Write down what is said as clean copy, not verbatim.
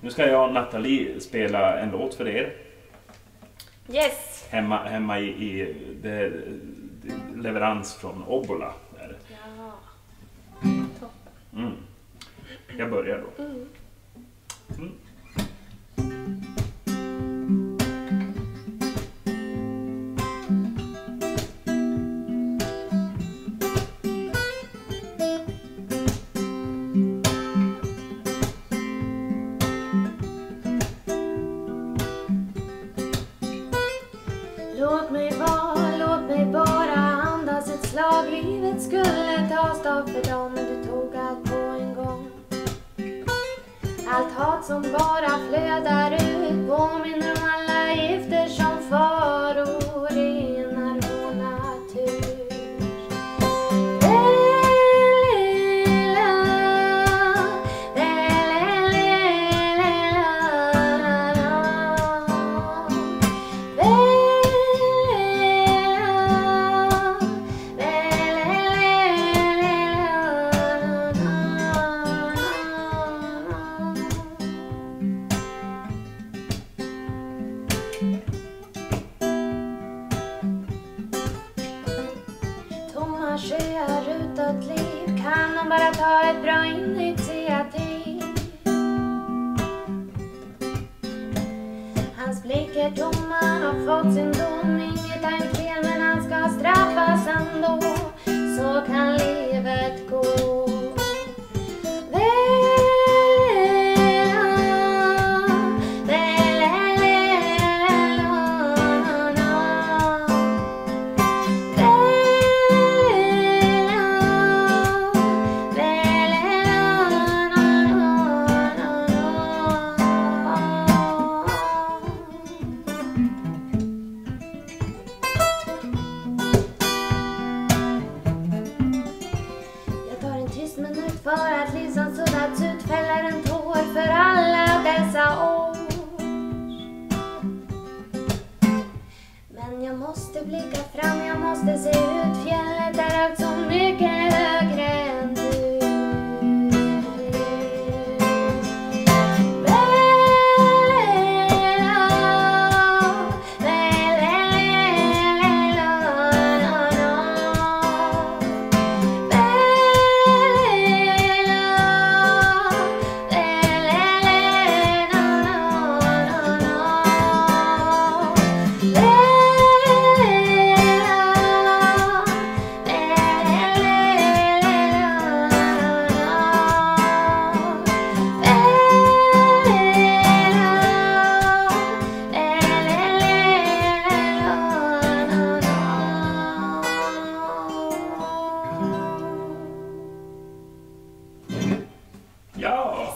Nu ska jag och Nathalie spela en låt för er. Yes! Hemma i det leverans från Obbola. Där. Ja. Toppen. Mm. Jag börjar då. Mm. Låt mig bara andas ett slag. Livet skulle ta stad för dem. Du tog allt på en gång. Allt hat som bara flödar ut påminner om alla gifter som faror renar vår natur. Tomma sjöar utan liv, kan de bara ta ett bra initiativ. Hans blick är tom, han har fått sin dom. Inget har gjort fel men han ska straffas ändå. Så kan livet gå. Minut för att liv som suddats ut fäller en tår för alla dessa år. Men jag måste blicka fram, jag måste se ut. Fjället är högt så mycket högre än du. Ja!